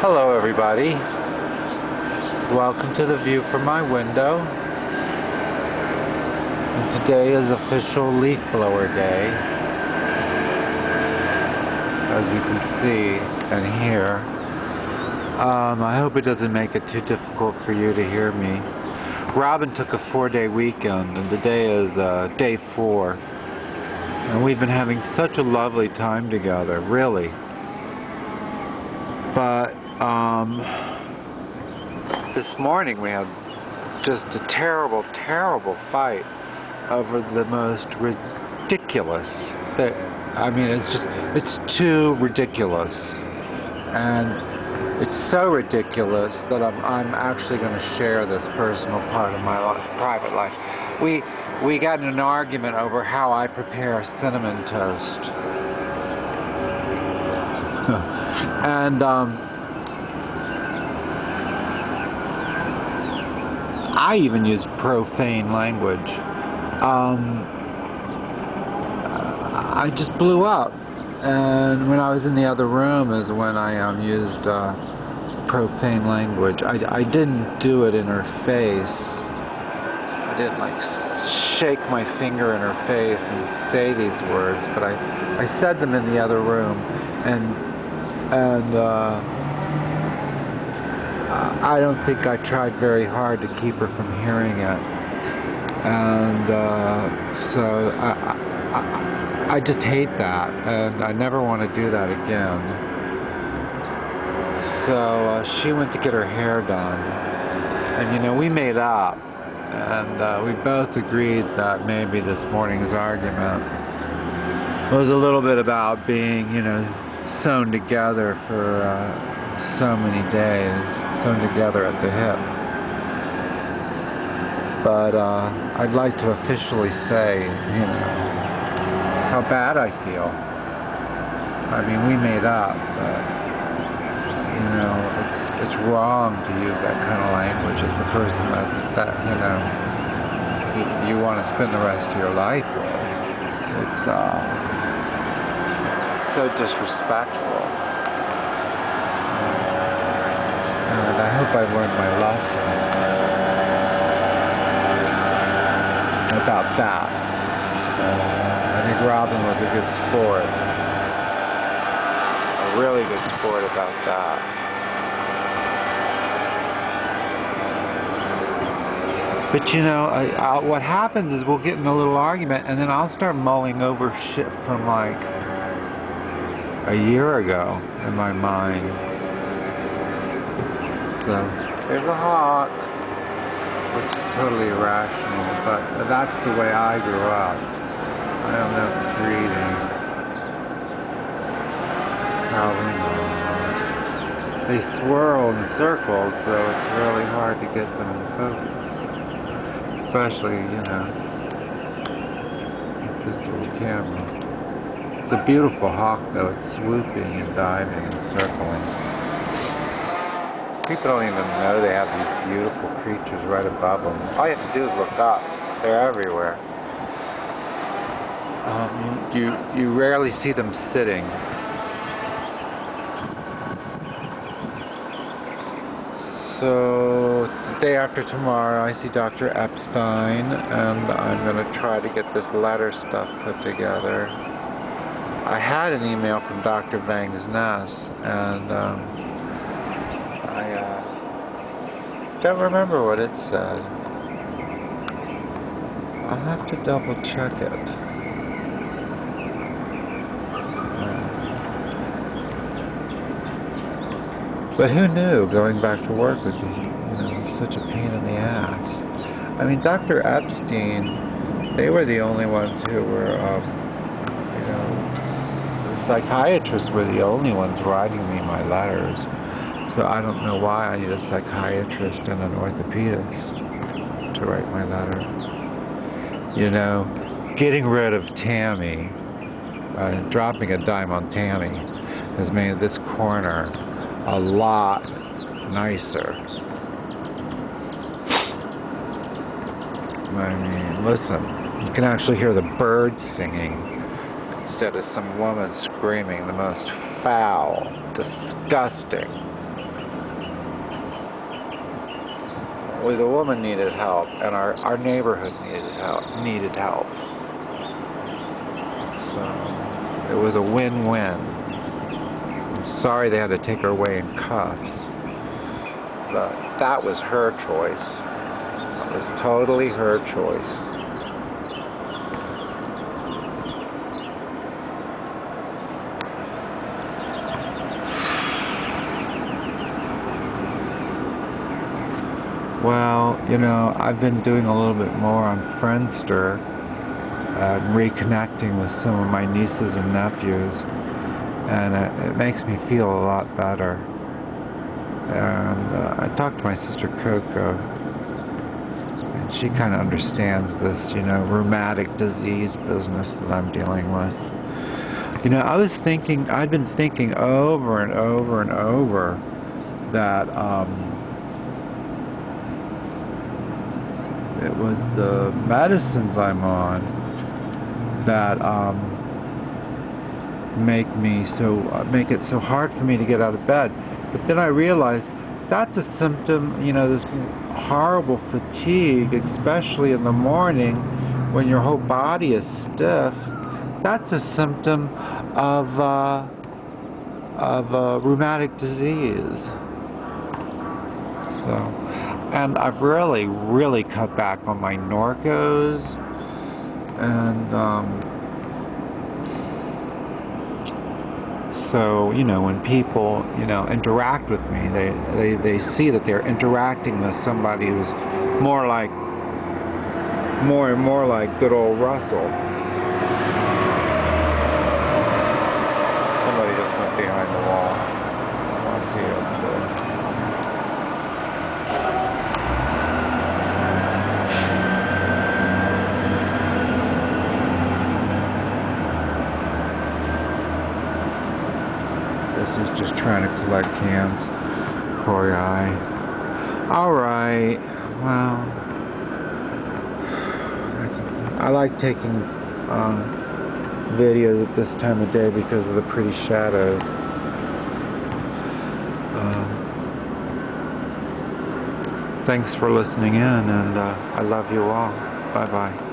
Hello everybody, welcome to the view from my window. And today is official leaf blower day, as you can see and hear. I hope it doesn't make it too difficult for you to hear me. Robin took a 4-day weekend and today is day 4, and we've been having such a lovely time together, really. But this morning we had just a terrible, terrible fight over the most ridiculous thing. I mean, it's too ridiculous, and it's so ridiculous that I'm actually going to share this personal part of my private life. We got in an argument over how I prepare cinnamon toast. And I even used profane language. I just blew up, and when I was in the other room is when I used profane language. I didn't do it in her face. I didn't like shake my finger in her face and say these words, but I said them in the other room, and I don't think I tried very hard to keep her from hearing it, and so I just hate that, and I never want to do that again. So she went to get her hair done, and you know, we made up, and we both agreed that maybe this morning's argument was a little bit about being, you know, sewn together for so many days, sewn together at the hip. But I'd like to officially say, you know, how bad I feel. I mean, we made up, but you know, it's wrong to use that kind of language as the person that you know you want to spend the rest of your life with. It's so disrespectful. And I hope I learned my lesson about that. I think Robin was a good sport. A really good sport about that. But you know, what happens is we'll get in a little argument, and then I'll start mulling over shit from like a year ago in my mind. So there's a hawk, which is totally irrational, but that's the way I grew up. I don't know if it's breathing. Probably not. They swirl in circles, so it's really hard to get them in focus. Especially, you know, with this little camera. It's a beautiful hawk, though. It's swooping and diving and circling. People don't even know they have these beautiful creatures right above them. All you have to do is look up. They're everywhere. You rarely see them sitting. So, the day after tomorrow, I see Dr. Epstein, and I'm going to try to get this letter stuff put together. I had an email from Dr. Vang's Ness, and I don't remember what it said. I'll have to double check it. But who knew going back to work would be, you know, such a pain in the ass. I mean, Dr. Epstein, they were the only ones who were, you know, the psychiatrists were the only ones writing me my letters. So I don't know why I need a psychiatrist and an orthopedist to write my letter. You know, getting rid of Tammy, dropping a dime on Tammy, has made this corner a lot nicer. I mean, listen, you can actually hear the birds singing instead of some woman screaming the most foul, disgusting the woman needed help, and our neighborhood needed help. So it was a win-win. I'm sorry they had to take her away in cuffs, but that was her choice. It was totally her choice. Well, you know, I've been doing a little bit more on Friendster, reconnecting with some of my nieces and nephews, and it makes me feel a lot better. And I talked to my sister Coco, and she kind of understands this, you know, rheumatic disease business that I'm dealing with. You know, I'd been thinking over and over and over that, it was the medicines I'm on that make it so hard for me to get out of bed. But then I realized that's a symptom, you know, this horrible fatigue, especially in the morning when your whole body is stiff. That's a symptom of rheumatic disease. So. And I've really cut back on my Norcos, and so, you know, when people, you know, interact with me, they see that they're interacting with somebody who's more and more like good old Russell. Somebody just went behind the wall. I want to see it. Is just trying to collect cans. Poor guy. Alright, well, I like taking videos at this time of day because of the pretty shadows. Thanks for listening in, and I love you all. Bye-bye.